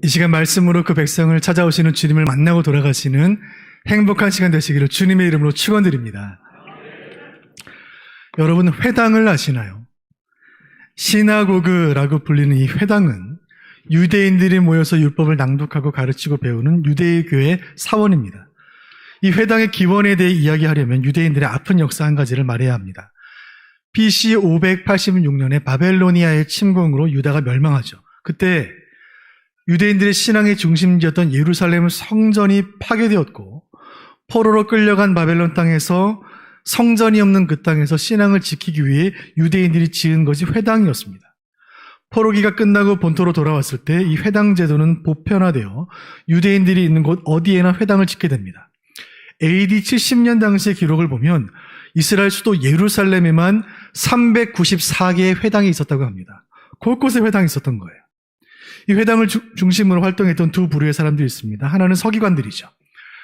이 시간 말씀으로 그 백성을 찾아오시는 주님을 만나고 돌아가시는 행복한 시간 되시기를 주님의 이름으로 축원드립니다. 여러분, 회당을 아시나요? 시나고그라고 불리는 이 회당은 유대인들이 모여서 율법을 낭독하고 가르치고 배우는 유대의 교회 사원입니다. 이 회당의 기원에 대해 이야기하려면 유대인들의 아픈 역사 한 가지를 말해야 합니다. BC 586년에 바벨로니아의 침공으로 유다가 멸망하죠. 그때 유대인들의 신앙의 중심지였던 예루살렘 성전이 파괴되었고, 포로로 끌려간 바벨론 땅에서 성전이 없는 그 땅에서 신앙을 지키기 위해 유대인들이 지은 것이 회당이었습니다. 포로기가 끝나고 본토로 돌아왔을 때 이 회당 제도는 보편화되어 유대인들이 있는 곳 어디에나 회당을 짓게 됩니다. AD 70년 당시의 기록을 보면 이스라엘 수도 예루살렘에만 394개의 회당이 있었다고 합니다. 곳곳에 회당이 있었던 거예요. 이 회당을 중심으로 활동했던 두 부류의 사람들이 있습니다. 하나는 서기관들이죠.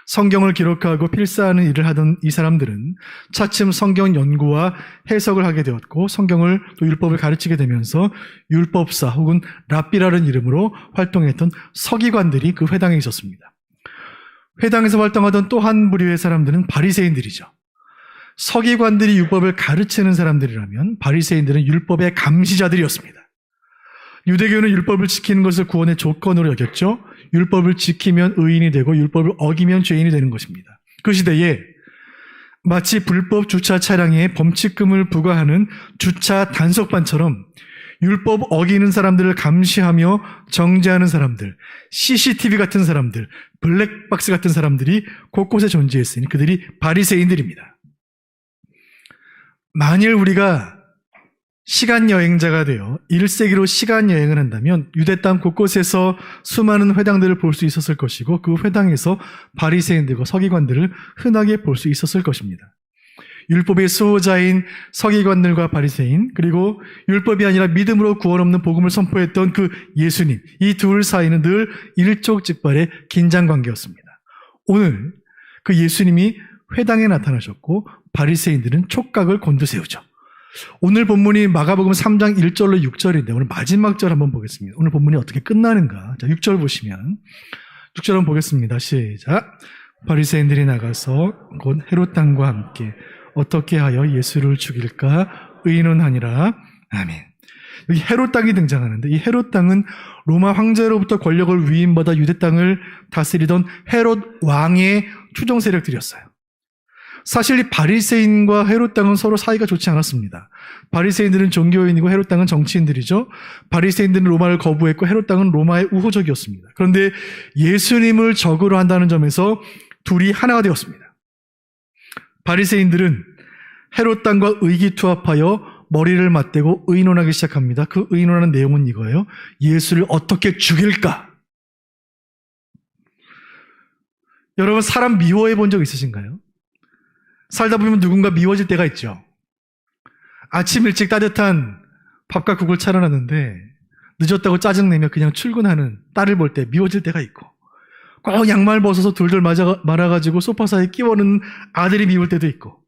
성경을 기록하고 필사하는 일을 하던 이 사람들은 차츰 성경 연구와 해석을 하게 되었고, 성경을 또 율법을 가르치게 되면서 율법사 혹은 랍비라는 이름으로 활동했던 서기관들이 그 회당에 있었습니다. 회당에서 활동하던 또 한 부류의 사람들은 바리새인들이죠. 서기관들이 율법을 가르치는 사람들이라면 바리새인들은 율법의 감시자들이었습니다. 유대교는 율법을 지키는 것을 구원의 조건으로 여겼죠. 율법을 지키면 의인이 되고 율법을 어기면 죄인이 되는 것입니다. 그 시대에 마치 불법 주차 차량에 범칙금을 부과하는 주차 단속반처럼 율법 어기는 사람들을 감시하며 정죄하는 사람들, CCTV 같은 사람들, 블랙박스 같은 사람들이 곳곳에 존재했으니 그들이 바리새인들입니다. 만일 우리가 시간 여행자가 되어 1세기로 시간 여행을 한다면 유대 땅 곳곳에서 수많은 회당들을 볼 수 있었을 것이고, 그 회당에서 바리새인들과 서기관들을 흔하게 볼 수 있었을 것입니다. 율법의 수호자인 서기관들과 바리새인, 그리고 율법이 아니라 믿음으로 구원 없는 복음을 선포했던 그 예수님, 이 둘 사이는 늘 일촉즉발의 긴장 관계였습니다. 오늘 그 예수님이 회당에 나타나셨고 바리새인들은 촉각을 곤두세우죠. 오늘 본문이 마가복음 3장 1절로 6절인데 오늘 마지막 절 한번 보겠습니다. 오늘 본문이 어떻게 끝나는가? 자, 6절 보시면 6절 한번 보겠습니다. 시작. 바리새인들이 나가서 곧 헤롯 왕과 함께 어떻게 하여 예수를 죽일까 의논하니라. 아멘. 여기 헤롯 왕이 등장하는데, 이 헤롯 왕은 로마 황제로부터 권력을 위임받아 유대 땅을 다스리던 헤롯 왕의 추종 세력들이었어요. 사실 이 바리새인과 헤롯 왕은 서로 사이가 좋지 않았습니다. 바리새인들은 종교인이고 헤롯 왕은 정치인들이죠. 바리새인들은 로마를 거부했고 헤롯 왕은 로마의 우호적이었습니다. 그런데 예수님을 적으로 한다는 점에서 둘이 하나가 되었습니다. 바리새인들은 헤롯 왕과 의기투합하여 머리를 맞대고 의논하기 시작합니다. 그 의논하는 내용은 이거예요. 예수를 어떻게 죽일까? 여러분, 사람 미워해 본 적 있으신가요? 살다 보면 누군가 미워질 때가 있죠. 아침 일찍 따뜻한 밥과 국을 차려놨는데 늦었다고 짜증내며 그냥 출근하는 딸을 볼 때 미워질 때가 있고, 꼭 양말 벗어서 둘둘 말아가지고 소파 사이에 끼워넣는 아들이 미울 때도 있고,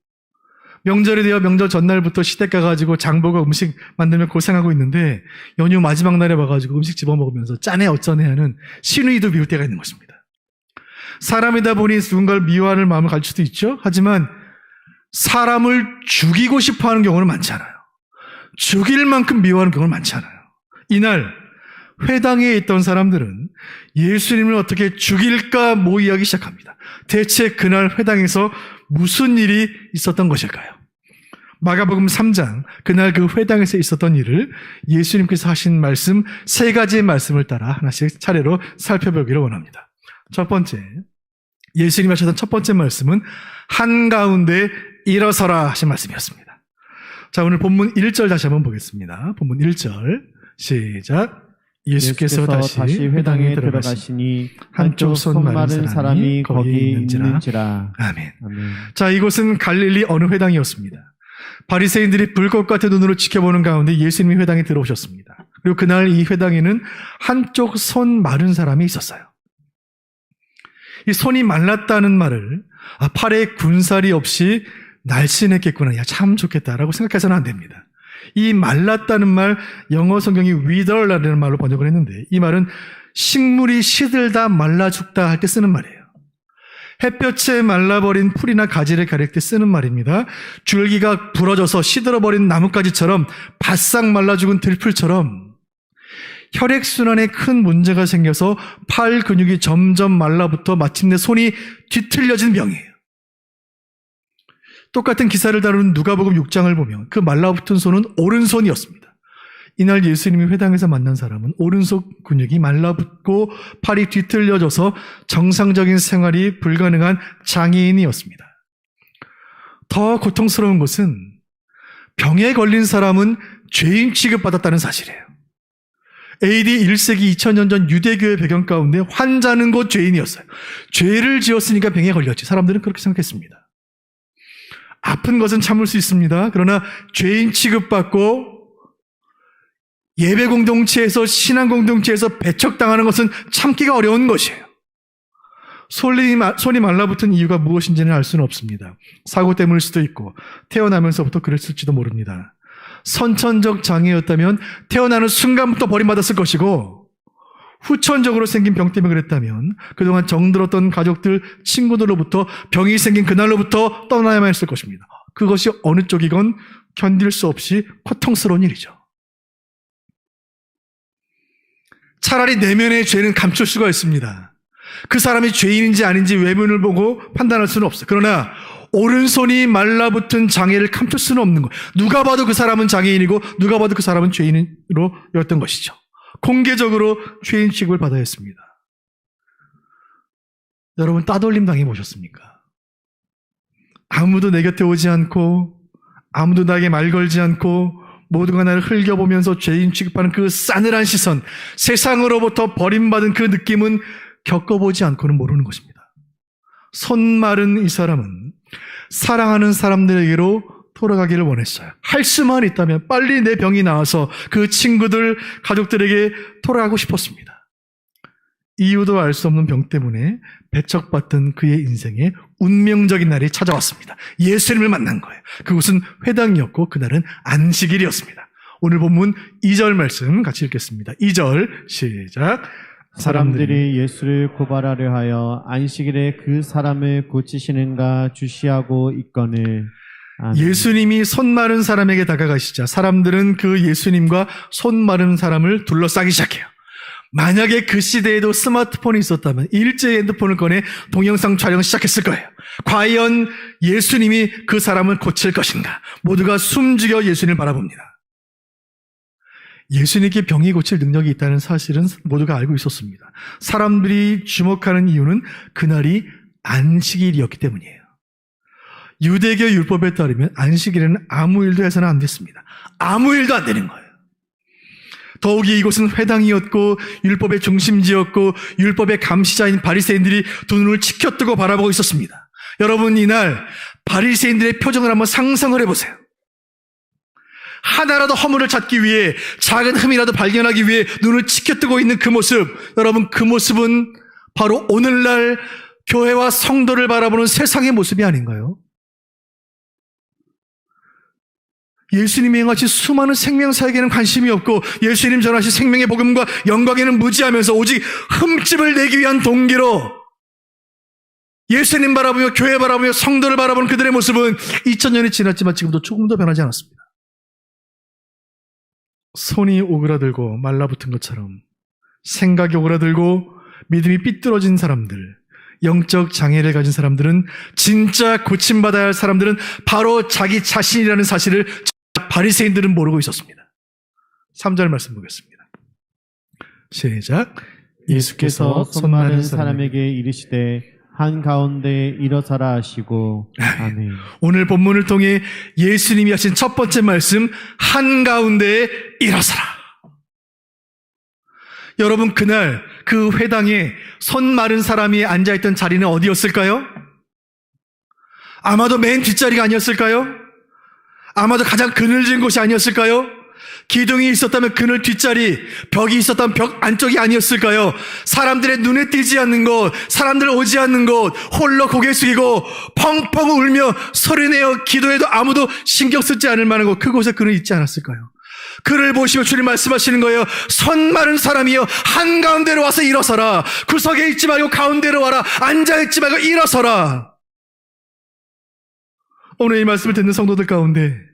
명절이 되어 명절 전날부터 시댁 가가지고 장보고 음식 만들며 고생하고 있는데 연휴 마지막 날에 와가지고 음식 집어먹으면서 짜네 어쩌네 하는 시누이도 미울 때가 있는 것입니다. 사람이다 보니 누군가를 미워하는 마음을 가질 수도 있죠. 하지만 사람을 죽이고 싶어하는 경우는 많지 않아요. 죽일 만큼 미워하는 경우는 많지 않아요. 이날 회당에 있던 사람들은 예수님을 어떻게 죽일까 모의하기 시작합니다. 대체 그날 회당에서 무슨 일이 있었던 것일까요? 마가복음 3장, 그날 그 회당에서 있었던 일을 예수님께서 하신 말씀 3가지의 말씀을 따라 하나씩 차례로 살펴보기를 원합니다. 첫 번째, 예수님이 하셨던 첫 번째 말씀은 한가운데 일어서라 하신 말씀이었습니다. 자, 오늘 본문 1절 다시 한번 보겠습니다. 본문 1절 시작. 예수께서 다시 회당에 들어가시니 한쪽 손 마른 사람이 거기 있는지라. 아멘. 아멘. 자, 이곳은 갈릴리 어느 회당이었습니다. 바리새인들이 불꽃 같은 눈으로 지켜보는 가운데 예수님이 회당에 들어오셨습니다. 그리고 그날 이 회당에는 한쪽 손 마른 사람이 있었어요. 이 손이 말랐다는 말을 팔에 군살이 없이 날씬했겠구나, 야 참 좋겠다라고 생각해서는 안 됩니다. 이 말랐다는 말, 영어 성경이 wither라는 말로 번역을 했는데, 이 말은 식물이 시들다 말라 죽다 할 때 쓰는 말이에요. 햇볕에 말라버린 풀이나 가지를 가릴 때 쓰는 말입니다. 줄기가 부러져서 시들어버린 나뭇가지처럼 바싹 말라 죽은 들풀처럼 혈액순환에 큰 문제가 생겨서 팔 근육이 점점 말라붙어 마침내 손이 뒤틀려진 병이에요. 똑같은 기사를 다루는 누가복음 6장을 보면 그 말라붙은 손은 오른손이었습니다. 이날 예수님이 회당에서 만난 사람은 오른손 근육이 말라붙고 팔이 뒤틀려져서 정상적인 생활이 불가능한 장애인이었습니다. 더 고통스러운 것은 병에 걸린 사람은 죄인 취급받았다는 사실이에요. AD 1세기 2000년 전 유대교의 배경 가운데 환자는 곧 죄인이었어요. 죄를 지었으니까 병에 걸렸지. 사람들은 그렇게 생각했습니다. 아픈 것은 참을 수 있습니다. 그러나 죄인 취급받고 예배 공동체에서 신앙 공동체에서 배척당하는 것은 참기가 어려운 것이에요. 손이 말라붙은 이유가 무엇인지는 알 수는 없습니다. 사고 때문일 수도 있고 태어나면서부터 그랬을지도 모릅니다. 선천적 장애였다면 태어나는 순간부터 버림받았을 것이고 후천적으로 생긴 병 때문에 그랬다면 그동안 정들었던 가족들, 친구들로부터 병이 생긴 그날로부터 떠나야만 했을 것입니다. 그것이 어느 쪽이건 견딜 수 없이 고통스러운 일이죠. 차라리 내면의 죄는 감출 수가 있습니다. 그 사람이 죄인인지 아닌지 외면을 보고 판단할 수는 없어요. 그러나 오른손이 말라붙은 장애를 감출 수는 없는 거예요. 누가 봐도 그 사람은 장애인이고 누가 봐도 그 사람은 죄인으로 여겼던 것이죠. 공개적으로 죄인 취급을 받아야 했습니다. 여러분 따돌림 당해보셨습니까? 아무도 내 곁에 오지 않고 아무도 나에게 말 걸지 않고 모두가 나를 흘겨보면서 죄인 취급하는 그 싸늘한 시선, 세상으로부터 버림받은 그 느낌은 겪어보지 않고는 모르는 것입니다. 손 마른 이 사람은 사랑하는 사람들에게로 돌아가기를 원했어요. 할 수만 있다면 빨리 내 병이 나아서 그 친구들, 가족들에게 돌아가고 싶었습니다. 이유도 알 수 없는 병 때문에 배척받던 그의 인생에 운명적인 날이 찾아왔습니다. 예수님을 만난 거예요. 그곳은 회당이었고 그날은 안식일이었습니다. 오늘 본문 2절 말씀 같이 읽겠습니다. 2절 시작. 사람들이 예수를 고발하려 하여 안식일에 그 사람을 고치시는가 주시하고 있거늘. 아멘. 예수님이 손 마른 사람에게 다가가시자 사람들은 그 예수님과 손 마른 사람을 둘러싸기 시작해요. 만약에 그 시대에도 스마트폰이 있었다면 일제히 핸드폰을 꺼내 동영상 촬영 시작했을 거예요. 과연 예수님이 그 사람을 고칠 것인가? 모두가 숨죽여 예수님을 바라봅니다. 예수님께 병이 고칠 능력이 있다는 사실은 모두가 알고 있었습니다. 사람들이 주목하는 이유는 그날이 안식일이었기 때문이에요. 유대교 율법에 따르면 안식일에는 아무 일도 해서는 안 됐습니다. 아무 일도 안 되는 거예요. 더욱이 이곳은 회당이었고 율법의 중심지였고 율법의 감시자인 바리새인들이 두 눈을 치켜뜨고 바라보고 있었습니다. 여러분 이날 바리새인들의 표정을 한번 상상을 해보세요. 하나라도 허물을 찾기 위해 작은 흠이라도 발견하기 위해 눈을 치켜뜨고 있는 그 모습, 여러분 그 모습은 바로 오늘날 교회와 성도를 바라보는 세상의 모습이 아닌가요? 예수님이 행하신 수많은 생명사에게는 관심이 없고 예수님 전하신 생명의 복음과 영광에는 무지하면서 오직 흠집을 내기 위한 동기로 예수님 바라보며 교회 바라보며 성도를 바라보는 그들의 모습은 2000년이 지났지만 지금도 조금도 변하지 않았습니다. 손이 오그라들고 말라붙은 것처럼 생각이 오그라들고 믿음이 삐뚤어진 사람들, 영적 장애를 가진 사람들은, 진짜 고침받아야 할 사람들은 바로 자기 자신이라는 사실을 바리새인들은 모르고 있었습니다. 3절 말씀 보겠습니다. 시작. 예수께서 손 마른 사람에게 이르시되 한가운데 일어서라 하시고. 아멘. 오늘 본문을 통해 예수님이 하신 첫 번째 말씀, 한가운데 일어서라. 여러분 그날 그 회당에 손 마른 사람이 앉아있던 자리는 어디였을까요? 아마도 맨 뒷자리가 아니었을까요? 아마도 가장 그늘진 곳이 아니었을까요? 기둥이 있었다면 그늘 뒷자리, 벽이 있었다면 벽 안쪽이 아니었을까요? 사람들의 눈에 띄지 않는 곳, 사람들 오지 않는 곳, 홀로 고개 숙이고 펑펑 울며 소리내어 기도해도 아무도 신경 쓰지 않을 만한 곳, 그곳에 그는 있지 않았을까요? 그를 보시며 주님 말씀하시는 거예요. 손 마른 사람이여, 한가운데로 와서 일어서라. 구석에 있지 말고 가운데로 와라. 앉아있지 말고 일어서라. 오늘 이 말씀을 듣는 성도들 가운데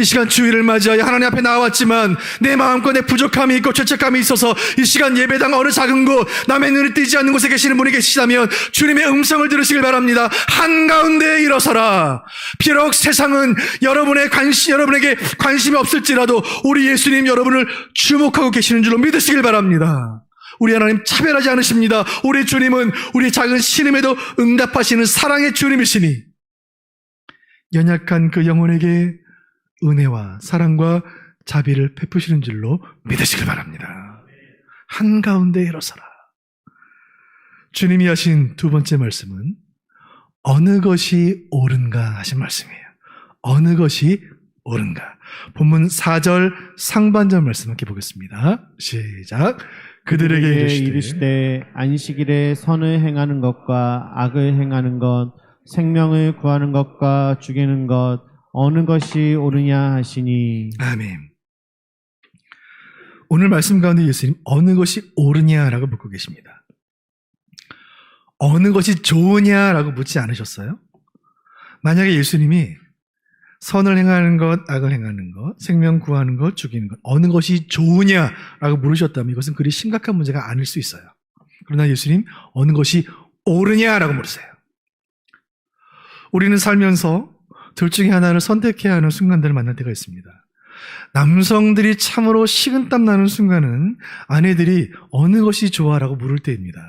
이 시간 주일을 맞이하여 하나님 앞에 나왔지만 내 마음과 내 부족함이 있고 죄책감이 있어서 이 시간 예배당 어느 작은 곳, 남의 눈에 띄지 않는 곳에 계시는 분이 계시다면 주님의 음성을 들으시길 바랍니다. 한가운데에 일어서라. 비록 세상은 여러분에게 관심이 없을지라도 우리 예수님 여러분을 주목하고 계시는 줄로 믿으시길 바랍니다. 우리 하나님 차별하지 않으십니다. 우리 주님은 우리 작은 신음에도 응답하시는 사랑의 주님이시니 연약한 그 영혼에게 은혜와 사랑과 자비를 베푸시는 줄로 믿으시길 바랍니다. 한가운데 일어서라. 주님이 하신 두 번째 말씀은 어느 것이 옳은가 하신 말씀이에요. 어느 것이 옳은가. 본문 4절 상반절 말씀 함께 보겠습니다. 시작. 그들에게 이르시되 안식일에 선을 행하는 것과 악을 행하는 것, 생명을 구하는 것과 죽이는 것, 어느 것이 옳으냐 하시니. 아멘. 오늘 말씀 가운데 예수님 어느 것이 옳으냐라고 묻고 계십니다. 어느 것이 좋으냐라고 묻지 않으셨어요? 만약에 예수님이 선을 행하는 것, 악을 행하는 것, 생명 구하는 것, 죽이는 것, 어느 것이 좋으냐라고 물으셨다면 이것은 그리 심각한 문제가 아닐 수 있어요. 그러나 예수님 어느 것이 옳으냐라고 물으세요. 우리는 살면서 둘 중에 하나를 선택해야 하는 순간들을 만날 때가 있습니다. 남성들이 참으로 식은땀 나는 순간은 아내들이 어느 것이 좋아라고 물을 때입니다.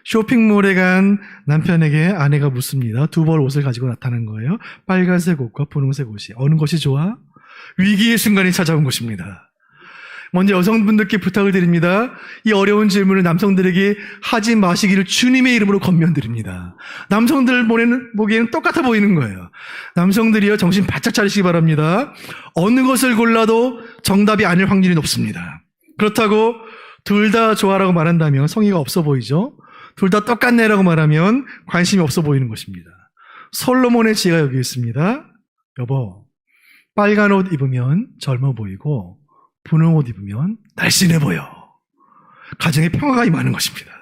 쇼핑몰에 간 남편에게 아내가 묻습니다. 두 벌 옷을 가지고 나타난 거예요. 빨간색 옷과 분홍색 옷이. 어느 것이 좋아? 위기의 순간이 찾아온 것입니다. 먼저 여성분들께 부탁을 드립니다. 이 어려운 질문을 남성들에게 하지 마시기를 주님의 이름으로 권면드립니다. 남성들 보기에는 똑같아 보이는 거예요. 남성들이요, 정신 바짝 차리시기 바랍니다. 어느 것을 골라도 정답이 아닐 확률이 높습니다. 그렇다고 둘 다 좋아라고 말한다면 성의가 없어 보이죠? 둘 다 똑같네라고 말하면 관심이 없어 보이는 것입니다. 솔로몬의 지혜가 여기 있습니다. 여보, 빨간 옷 입으면 젊어 보이고 분홍 옷 입으면 날씬해 보여. 가정에 평화가 임하는 것입니다.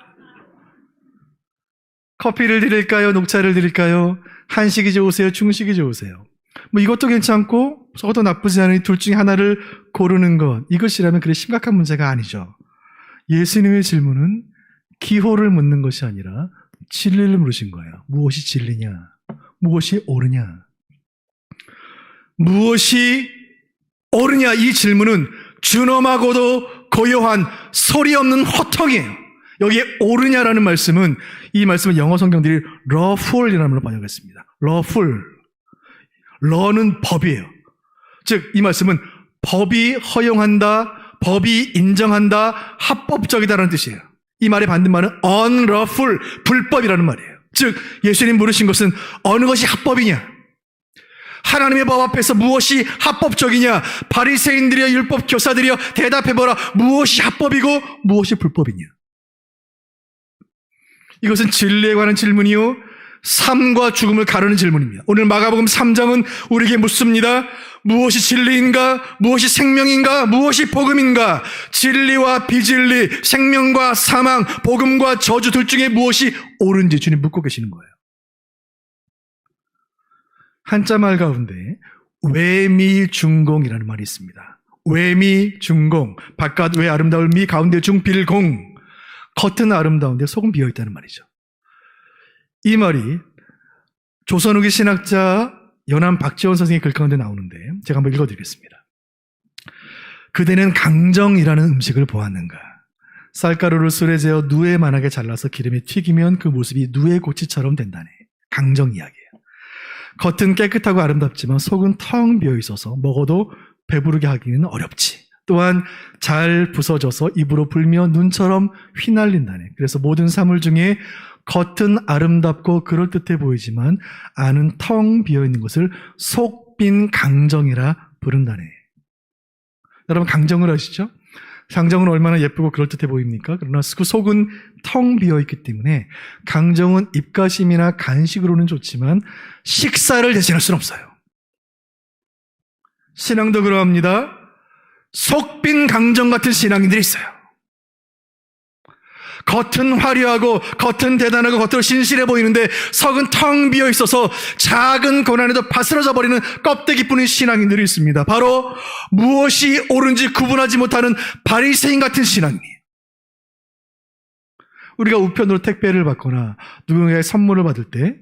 커피를 드릴까요? 녹차를 드릴까요? 한식이 좋으세요? 중식이 좋으세요? 뭐 이것도 괜찮고 저것도 나쁘지 않으니 둘 중에 하나를 고르는 것, 이것이라면 그리 심각한 문제가 아니죠. 예수님의 질문은 기호를 묻는 것이 아니라 진리를 물으신 거예요. 무엇이 진리냐? 무엇이 옳으냐? 무엇이 옳으냐? 이 질문은 준엄하고도 고요한 소리 없는 호통이에요. 여기에 옳으냐라는 말씀은, 이 말씀은 영어 성경들이 lawful이라는 말로 번역했습니다. lawful. law는 법이에요. 즉 이 말씀은 법이 허용한다, 법이 인정한다, 합법적이다라는 뜻이에요. 이 말의 반대말은 unlawful, 불법이라는 말이에요. 즉 예수님 물으신 것은 어느 것이 합법이냐? 하나님의 법 앞에서 무엇이 합법적이냐? 바리새인들이여 율법 교사들이여 대답해보라. 무엇이 합법이고 무엇이 불법이냐? 이것은 진리에 관한 질문이요, 삶과 죽음을 가르는 질문입니다. 오늘 마가복음 3장은 우리에게 묻습니다. 무엇이 진리인가? 무엇이 생명인가? 무엇이 복음인가? 진리와 비진리, 생명과 사망, 복음과 저주 둘 중에 무엇이 옳은지 주님 묻고 계시는 거예요. 한자말 가운데 외미중공이라는 말이 있습니다. 외미중공, 바깥 외 아름다울 미, 가운데 중빌공. 겉은 아름다운데 속은 비어있다는 말이죠. 이 말이 조선 후기 신학자 연암 박지원 선생의 글 가운데 나오는데 제가 한번 읽어드리겠습니다. 그대는 강정이라는 음식을 보았는가? 쌀가루를 술에 재어 누에만하게 잘라서 기름에 튀기면 그 모습이 누에고치처럼 된다네. 강정 이야기예요. 겉은 깨끗하고 아름답지만 속은 텅 비어있어서 먹어도 배부르게 하기는 어렵지. 또한 잘 부서져서 입으로 불며 눈처럼 휘날린다네. 그래서 모든 사물 중에 겉은 아름답고 그럴듯해 보이지만 안은 텅 비어있는 것을 속 빈 강정이라 부른다네. 여러분 강정을 아시죠? 강정은 얼마나 예쁘고 그럴듯해 보입니까? 그러나 그 속은 텅 비어있기 때문에 강정은 입가심이나 간식으로는 좋지만 식사를 대신할 수는 없어요. 신앙도 그러합니다. 속 빈 강정 같은 신앙인들이 있어요. 겉은 화려하고 겉은 대단하고 겉으로 신실해 보이는데 속은 텅 비어 있어서 작은 고난에도 바스러져 버리는 껍데기뿐인 신앙인들이 있습니다. 바로 무엇이 옳은지 구분하지 못하는 바리새인 같은 신앙이에요. 우리가 우편으로 택배를 받거나 누군가의 선물을 받을 때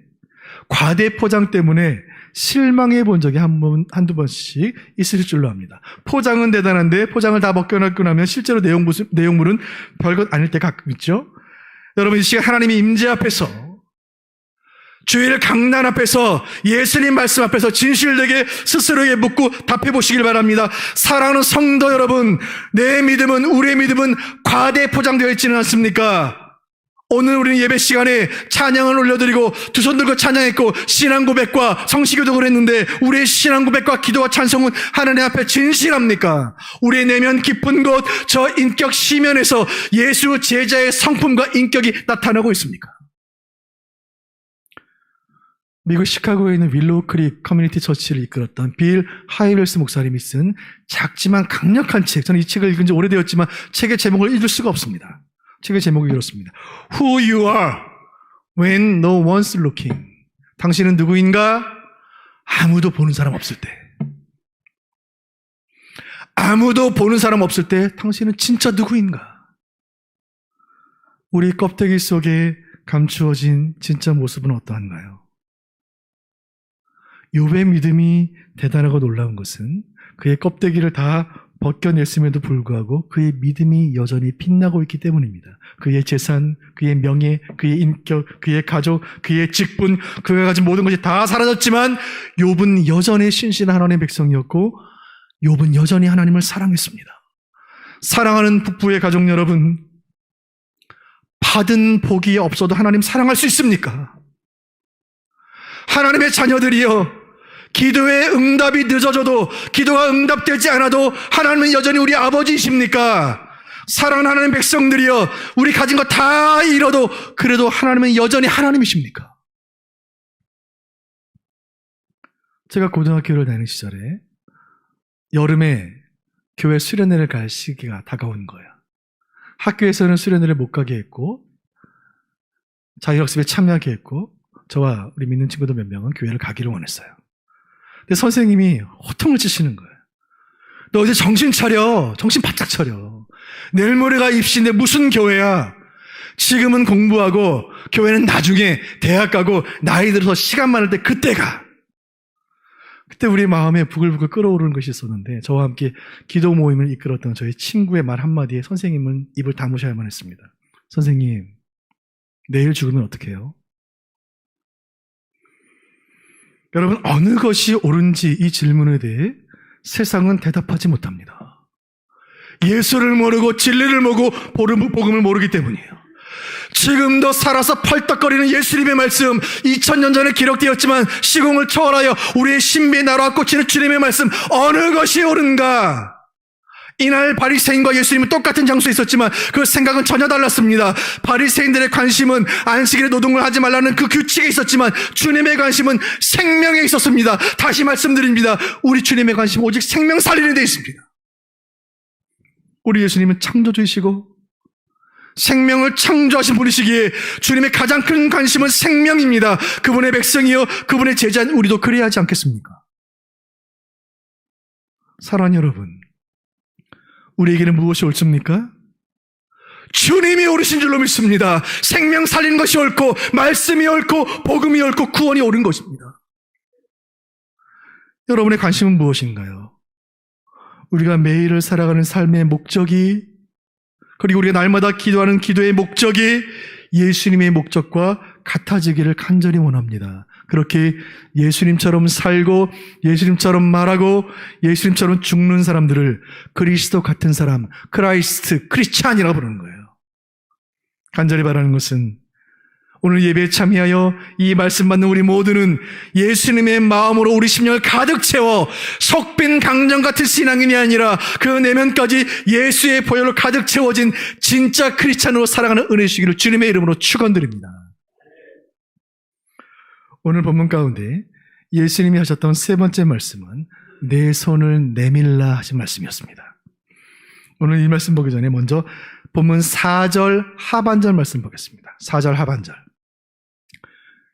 과대 포장 때문에 실망해 본 적이 한두 번씩 있을 줄로 압니다. 포장은 대단한데 포장을 다 벗겨놓고 나면 실제로 내용물은 별것 아닐 때 가끔 있죠. 여러분, 이 시간 하나님의 임재 앞에서, 주일 강단 앞에서, 예수님 말씀 앞에서 진실되게 스스로에게 묻고 답해 보시길 바랍니다. 사랑하는 성도 여러분, 내 믿음은, 우리의 믿음은 과대 포장되어 있지는 않습니까? 오늘 우리는 예배 시간에 찬양을 올려드리고 두 손 들고 찬양했고 신앙 고백과 성시교독을 했는데 우리의 신앙 고백과 기도와 찬송은 하나님 앞에 진실합니까? 우리의 내면 깊은 곳, 저 인격 시면에서 예수 제자의 성품과 인격이 나타나고 있습니까? 미국 시카고에 있는 윌로우 크릭 커뮤니티 처치를 이끌었던 빌 하이벨스 목사님이 쓴 작지만 강력한 책, 저는 이 책을 읽은 지 오래되었지만 책의 제목을 잊을 수가 없습니다. 책의 제목이 이렇습니다. Who you are when no one's looking. 당신은 누구인가? 아무도 보는 사람 없을 때. 아무도 보는 사람 없을 때 당신은 진짜 누구인가? 우리 껍데기 속에 감추어진 진짜 모습은 어떠한가요? 욥의 믿음이 대단하고 놀라운 것은 그의 껍데기를 다 벗겨냈음에도 불구하고 그의 믿음이 여전히 빛나고 있기 때문입니다. 그의 재산, 그의 명예, 그의 인격, 그의 가족, 그의 직분, 그가 가진 모든 것이 다 사라졌지만 욥은 여전히 신실한 하나님의 백성이었고 욥은 여전히 하나님을 사랑했습니다. 사랑하는 북부의 가족 여러분, 받은 복이 없어도 하나님 사랑할 수 있습니까? 하나님의 자녀들이여, 기도의 응답이 늦어져도, 기도가 응답되지 않아도 하나님은 여전히 우리 아버지이십니까? 사랑하는 하나님 백성들이여, 우리 가진 거 다 잃어도 그래도 하나님은 여전히 하나님이십니까? 제가 고등학교를 다니는 시절에 여름에 교회 수련회를 갈 시기가 다가온 거예요. 학교에서는 수련회를 못 가게 했고 자유학습에 참여하게 했고 저와 우리 믿는 친구들 몇 명은 교회를 가기를 원했어요. 근데 선생님이 호통을 치시는 거예요. 너 이제 정신 차려. 정신 바짝 차려. 내일 모레가 입시인데 무슨 교회야. 지금은 공부하고 교회는 나중에 대학 가고 나이 들어서 시간 많을 때 그때 가. 그때 우리 마음에 부글부글 끓어오르는 것이 있었는데 저와 함께 기도 모임을 이끌었던 저희 친구의 말 한마디에 선생님은 입을 다무셔야만 했습니다. 선생님, 내일 죽으면 어떡해요? 여러분, 어느 것이 옳은지 이 질문에 대해 세상은 대답하지 못합니다. 예수를 모르고 진리를 모르고 복음을 모르기 때문이에요. 지금도 살아서 펄떡거리는 예수님의 말씀, 2000년 전에 기록되었지만 시공을 초월하여 우리의 신비에 날아와 꽂히는 주님의 말씀, 어느 것이 옳은가? 이날 바리새인과 예수님은 똑같은 장소에 있었지만 그 생각은 전혀 달랐습니다. 바리새인들의 관심은 안식일에 노동을 하지 말라는 그 규칙에 있었지만 주님의 관심은 생명에 있었습니다. 다시 말씀드립니다. 우리 주님의 관심은 오직 생명 살리는 데 있습니다. 우리 예수님은 창조주이시고 생명을 창조하신 분이시기에 주님의 가장 큰 관심은 생명입니다. 그분의 백성이요, 그분의 제자인 우리도 그래야 하지 않겠습니까? 사랑하는 여러분, 우리에게는 무엇이 옳습니까? 주님이 옳으신 줄로 믿습니다. 생명 살리는 것이 옳고 말씀이 옳고 복음이 옳고 구원이 옳은 것입니다. 여러분의 관심은 무엇인가요? 우리가 매일을 살아가는 삶의 목적이, 그리고 우리가 날마다 기도하는 기도의 목적이 예수님의 목적과 같아지기를 간절히 원합니다. 그렇게 예수님처럼 살고 예수님처럼 말하고 예수님처럼 죽는 사람들을 그리스도 같은 사람, 크라이스트, 크리스찬이라고 부르는 거예요. 간절히 바라는 것은 오늘 예배에 참여하여 이 말씀 받는 우리 모두는 예수님의 마음으로 우리 심령을 가득 채워 속빈 강정 같은 신앙인이 아니라 그 내면까지 예수의 보혈로 가득 채워진 진짜 크리스찬으로 살아가는 은혜 주시기를 주님의 이름으로 축원드립니다. 오늘 본문 가운데 예수님이 하셨던 세 번째 말씀은 내 손을 내밀라 하신 말씀이었습니다. 오늘 이 말씀 보기 전에 먼저 본문 4절 하반절 말씀 보겠습니다. 4절 하반절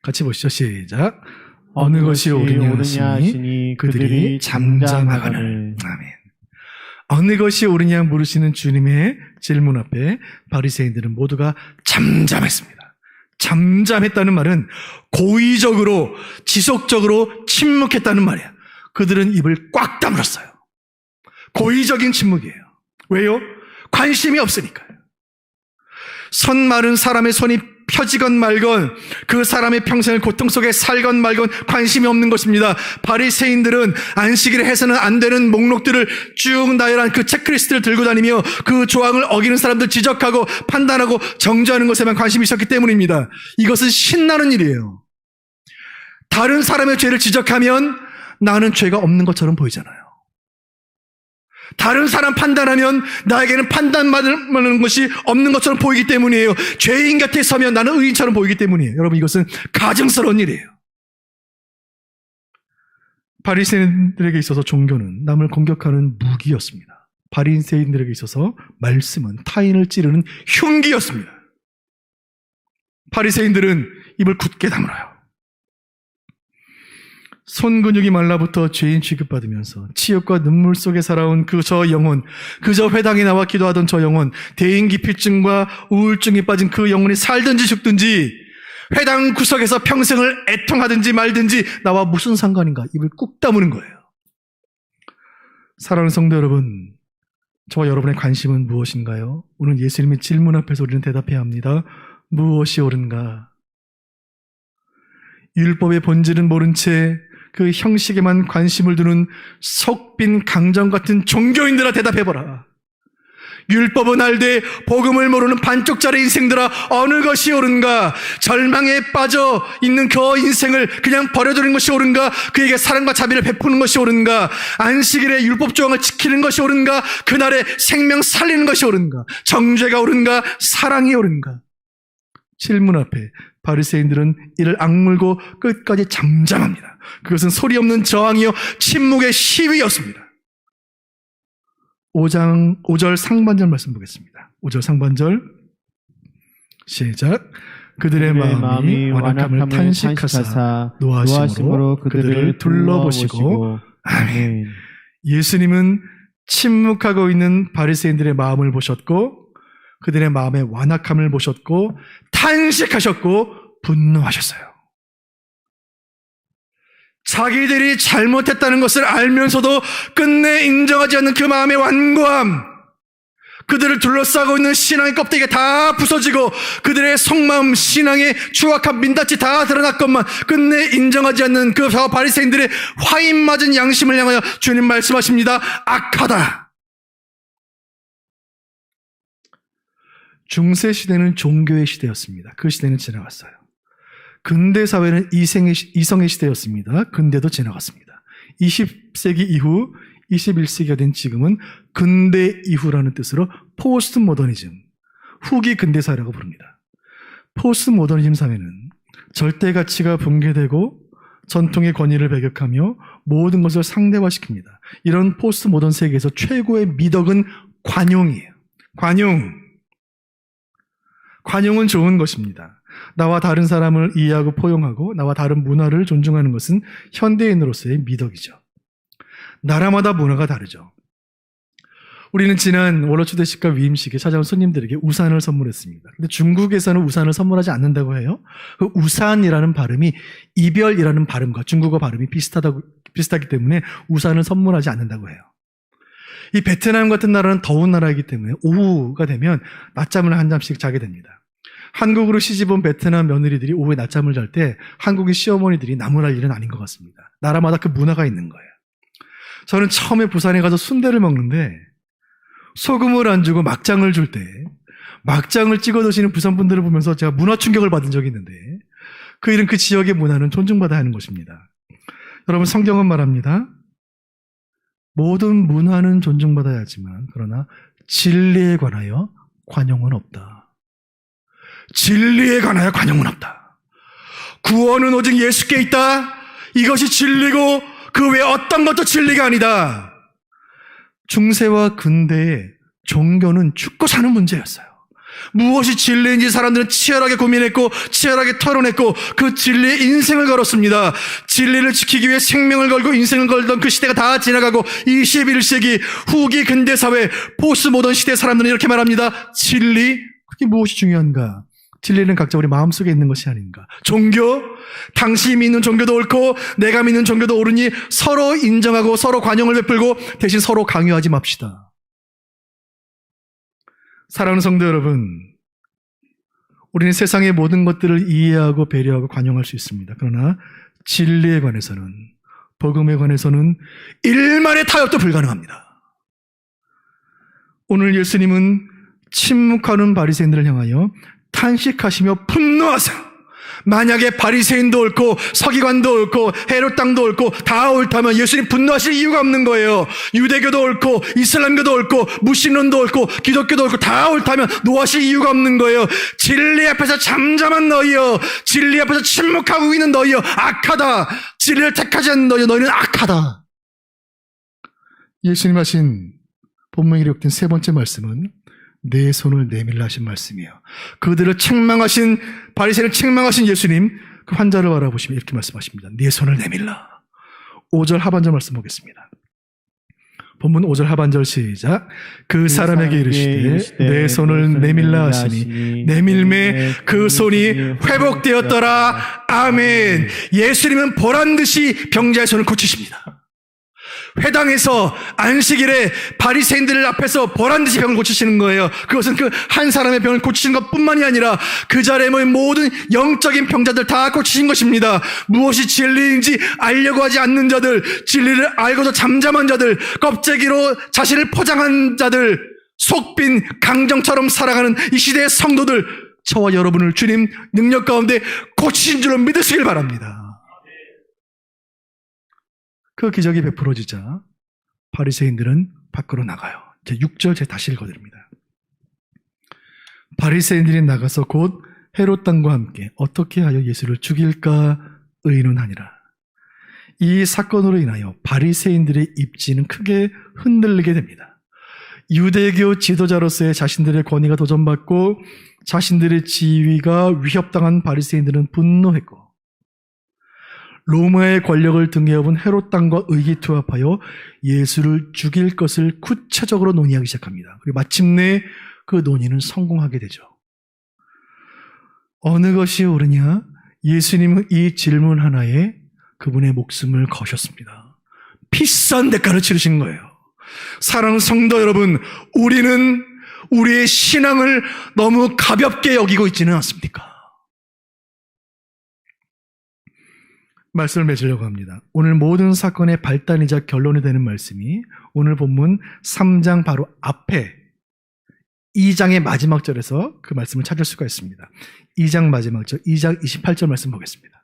같이 보시죠. 시작. 어느 것이 옳으냐 하시니 그들이 잠잠하거늘. 아멘. 어느 것이 옳으냐 물으시는 주님의 질문 앞에 바리새인들은 모두가 잠잠했습니다. 잠잠했다는 말은 고의적으로 지속적으로 침묵했다는 말이야. 그들은 입을 꽉 다물었어요. 고의적인 침묵이에요. 왜요? 관심이 없으니까요. 선 마른 사람의 손이 펴지건 말건 그 사람의 평생을 고통 속에 살건 말건 관심이 없는 것입니다. 바리새인들은 안식일에 해서는 안 되는 목록들을 쭉 나열한 그 체크리스트를 들고 다니며 그 조항을 어기는 사람들 지적하고 판단하고 정죄하는 것에만 관심이 있었기 때문입니다. 이것은 신나는 일이에요. 다른 사람의 죄를 지적하면 나는 죄가 없는 것처럼 보이잖아요. 다른 사람 판단하면 나에게는 판단받는 것이 없는 것처럼 보이기 때문이에요. 죄인 곁에 서면 나는 의인처럼 보이기 때문이에요. 여러분, 이것은 가증스러운 일이에요. 바리새인들에게 있어서 종교는 남을 공격하는 무기였습니다. 바리새인들에게 있어서 말씀은 타인을 찌르는 흉기였습니다. 바리새인들은 입을 굳게 다물어요. 손 근육이 말라붙어 죄인 취급받으면서 치욕과 눈물 속에 살아온 저 영혼, 그저 회당에 나와 기도하던 저 영혼, 대인기피증과 우울증에 빠진 그 영혼이 살든지 죽든지 회당 구석에서 평생을 애통하든지 말든지 나와 무슨 상관인가, 입을 꾹 다무는 거예요. 사랑하는 성도 여러분, 저와 여러분의 관심은 무엇인가요? 오늘 예수님의 질문 앞에서 우리는 대답해야 합니다. 무엇이 옳은가? 율법의 본질은 모른 채 그 형식에만 관심을 두는 속빈 강정 같은 종교인들아 대답해보라. 율법은 알되 복음을 모르는 반쪽짜리 인생들아 어느 것이 옳은가? 절망에 빠져 있는 그 인생을 그냥 버려두는 것이 옳은가? 그에게 사랑과 자비를 베푸는 것이 옳은가? 안식일에 율법 조항을 지키는 것이 옳은가? 그날에 생명 살리는 것이 옳은가? 정죄가 옳은가? 사랑이 옳은가? 질문 앞에 바리새인들은 이를 악물고 끝까지 잠잠합니다. 그것은 소리 없는 저항이요 침묵의 시위였습니다. 5절 상반절 말씀 보겠습니다. 5절 상반절 시작. 그들의 마음이 완악함을 탄식하사 노하심으로 그들을 둘러보시고. 아멘. 예수님은 침묵하고 있는 바리새인들의 마음을 보셨고 그들의 마음의 완악함을 보셨고 탄식하셨고 분노하셨어요. 자기들이 잘못했다는 것을 알면서도 끝내 인정하지 않는 그 마음의 완고함, 그들을 둘러싸고 있는 신앙의 껍데기가 다 부서지고 그들의 속마음, 신앙의 추악한 민낯이 다 드러났건만 끝내 인정하지 않는 그 바리새인들의 화인 맞은 양심을 향하여 주님 말씀하십니다. 악하다. 중세 시대는 종교의 시대였습니다. 그 시대는 지나갔어요. 근대 사회는 이성의 시대였습니다. 근대도 지나갔습니다. 20세기 이후 21세기가 된 지금은 근대 이후라는 뜻으로 포스트 모더니즘, 후기 근대사회라고 부릅니다. 포스트 모더니즘 사회는 절대 가치가 붕괴되고 전통의 권위를 배격하며 모든 것을 상대화시킵니다. 이런 포스트 모던 세계에서 최고의 미덕은 관용이에요. 관용은 좋은 것입니다. 나와 다른 사람을 이해하고 포용하고 나와 다른 문화를 존중하는 것은 현대인으로서의 미덕이죠. 나라마다 문화가 다르죠. 우리는 지난 월요초대식과 위임식에 찾아온 손님들에게 우산을 선물했습니다. 근데 중국에서는 우산을 선물하지 않는다고 해요. 그 우산이라는 발음이 이별이라는 발음과 중국어 발음이 비슷하기 때문에 우산을 선물하지 않는다고 해요. 이 베트남 같은 나라는 더운 나라이기 때문에 오후가 되면 낮잠을 한 잠씩 자게 됩니다. 한국으로 시집온 베트남 며느리들이 오후에 낮잠을 잘 때 한국의 시어머니들이 나무랄 일은 아닌 것 같습니다. 나라마다 그 문화가 있는 거예요. 저는 처음에 부산에 가서 순대를 먹는데 소금을 안 주고 막장을 줄 때 막장을 찍어 드시는 부산 분들을 보면서 제가 문화 충격을 받은 적이 있는데 그 이런 그 지역의 문화는 존중받아야 하는 것입니다. 여러분, 성경은 말합니다. 모든 문화는 존중받아야 하지만 그러나 진리에 관하여 관용은 없다. 진리에 관하여 관용은 없다. 구원은 오직 예수께 있다. 이것이 진리고 그 외 어떤 것도 진리가 아니다. 중세와 근대의 종교는 죽고 사는 문제였어요. 무엇이 진리인지 사람들은 치열하게 고민했고 치열하게 토론했고 그 진리에 인생을 걸었습니다. 진리를 지키기 위해 생명을 걸고 인생을 걸던 그 시대가 다 지나가고 21세기 후기 근대사회 포스모던 시대 사람들은 이렇게 말합니다. 진리? 그게 무엇이 중요한가? 진리는 각자 우리 마음속에 있는 것이 아닌가? 종교? 당신이 믿는 종교도 옳고 내가 믿는 종교도 옳으니 서로 인정하고 서로 관용을 베풀고 대신 서로 강요하지 맙시다. 사랑하는 성도 여러분, 우리는 세상의 모든 것들을 이해하고 배려하고 관용할 수 있습니다. 그러나 진리에 관해서는, 복음에 관해서는 일말의 타협도 불가능합니다. 오늘 예수님은 침묵하는 바리새인들을 향하여 탄식하시며 분노하세요. 만약에 바리새인도 옳고 서기관도 옳고 헤롯 땅도 옳고 다 옳다면 예수님 분노하실 이유가 없는 거예요. 유대교도 옳고 이슬람교도 옳고 무신론도 옳고 기독교도 옳고 다 옳다면 노하실 이유가 없는 거예요. 진리 앞에서 잠잠한 너희여, 진리 앞에서 침묵하고 있는 너희여, 악하다. 진리를 택하지 않는 너희여, 너희는 악하다. 예수님 하신 본문에 기록된 세 번째 말씀은 내 손을 내밀라 하신 말씀이에요. 그들을 책망하신, 바리새인을 책망하신 예수님, 그 환자를 바라보시며 이렇게 말씀하십니다. 내 손을 내밀라. 5절 하반절 말씀 보겠습니다. 본문 5절 하반절 시작. 그 사람에게 이르시되 내 손을 내밀라 하시니 내밀매 그 손이 회복되었더라. 아멘. 예수님은 보란듯이 병자의 손을 고치십니다. 회당에서 안식일에 바리새인들 앞에서 보란듯이 병을 고치시는 거예요. 그것은 그 한 사람의 병을 고치시는 것뿐만이 아니라 그 자리에 모인 모든 영적인 병자들 다 고치신 것입니다. 무엇이 진리인지 알려고 하지 않는 자들, 진리를 알고도 잠잠한 자들, 껍데기로 자신을 포장한 자들, 속빈 강정처럼 살아가는 이 시대의 성도들, 저와 여러분을 주님 능력 가운데 고치신 줄로 믿으시길 바랍니다. 그 기적이 베풀어지자 바리새인들은 밖으로 나가요. 제 6절 제가 다시 읽어드립니다. 바리새인들이 나가서 곧 헤롯 당과 함께 어떻게 하여 예수를 죽일까 의논하니라. 이 사건으로 인하여 바리새인들의 입지는 크게 흔들리게 됩니다. 유대교 지도자로서의 자신들의 권위가 도전받고 자신들의 지위가 위협당한 바리새인들은 분노했고 로마의 권력을 등에 업은 헤롯 당과 의기투합하여 예수를 죽일 것을 구체적으로 논의하기 시작합니다. 그리고 마침내 그 논의는 성공하게 되죠. 어느 것이 옳으냐? 예수님은 이 질문 하나에 그분의 목숨을 거셨습니다. 비싼 대가를 치르신 거예요. 사랑하는 성도 여러분, 우리는 우리의 신앙을 너무 가볍게 여기고 있지는 않습니까? 말씀을 맺으려고 합니다. 오늘 모든 사건의 발단이자 결론이 되는 말씀이 오늘 본문 3장 바로 앞에 2장의 마지막 절에서 그 말씀을 찾을 수가 있습니다. 2장 마지막 절, 2장 28절 말씀 보겠습니다.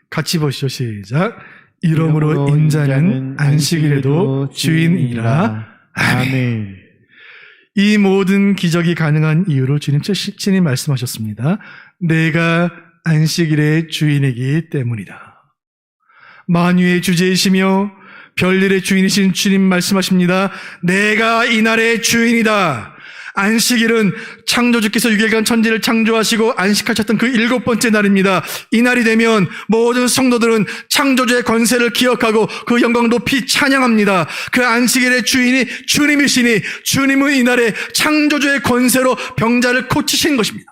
같이 보시죠. 시작. 이러므로 인자는 안식일에도 주인이라. 아멘. 이 모든 기적이 가능한 이유를 주님 친히 말씀하셨습니다. 내가 안식일의 주인이기 때문이다. 만유의 주제이시며 별일의 주인이신 주님 말씀하십니다. 내가 이날의 주인이다. 안식일은 창조주께서 6일간 천지를 창조하시고 안식하셨던 그 7번째 날입니다. 이 날이 되면 모든 성도들은 창조주의 권세를 기억하고 그 영광 높이 찬양합니다. 그 안식일의 주인이 주님이시니 주님은 이날에 창조주의 권세로 병자를 고치신 것입니다.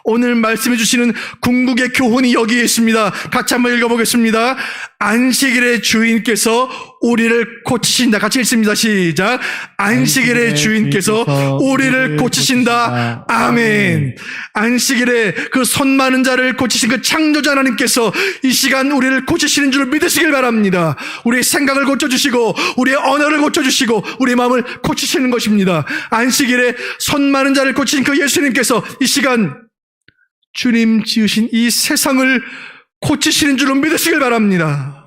오늘 말씀해 주시는 궁극의 교훈이 여기에 있습니다. 같이 한번 읽어보겠습니다. 안식일의 주인께서 우리를 고치신다. 같이 읽습니다. 시작. 안식일의 주인께서 우리를 고치신다. 아멘. 안식일에 그 손 많은 자를 고치신 그 창조자 하나님께서 이 시간 우리를 고치시는 줄 믿으시길 바랍니다. 우리의 생각을 고쳐주시고 우리의 언어를 고쳐주시고 우리의 마음을 고치시는 것입니다. 안식일에 손 많은 자를 고치신 그 예수님께서 이 시간 주님 지으신 이 세상을 고치시는 줄로 믿으시길 바랍니다.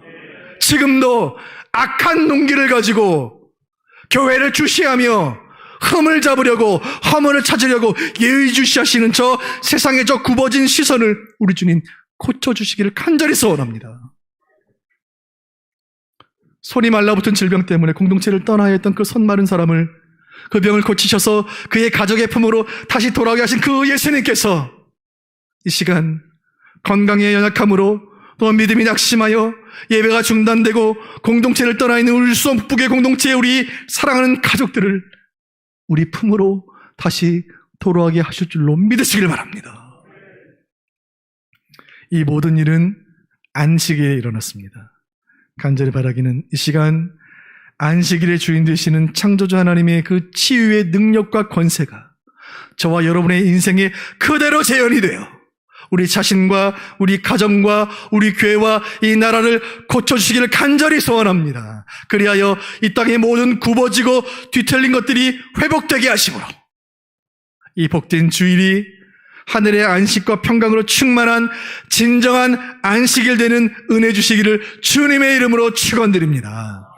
지금도 악한 농기를 가지고 교회를 주시하며 흠을 잡으려고 허물을 찾으려고 예의주시하시는 저 세상의 저 굽어진 시선을 우리 주님 고쳐주시기를 간절히 소원합니다. 손이 말라붙은 질병 때문에 공동체를 떠나야 했던 그 손 마른 사람을 그 병을 고치셔서 그의 가족의 품으로 다시 돌아오게 하신 그 예수님께서 이 시간 건강의 연약함으로 또 믿음이 낙심하여 예배가 중단되고 공동체를 떠나 있는 울성북의 공동체의 우리 사랑하는 가족들을 우리 품으로 다시 돌아오게 하실 줄로 믿으시길 바랍니다. 이 모든 일은 안식일에 일어났습니다. 간절히 바라기는 이 시간 안식일의 주인 되시는 창조주 하나님의 그 치유의 능력과 권세가 저와 여러분의 인생에 그대로 재현이 되어 우리 자신과 우리 가정과 우리 교회와 이 나라를 고쳐주시기를 간절히 소원합니다. 그리하여 이 땅의 모든 굽어지고 뒤틀린 것들이 회복되게 하심으로 이 복된 주일이 하늘의 안식과 평강으로 충만한 진정한 안식일 되는 은혜 주시기를 주님의 이름으로 축원드립니다.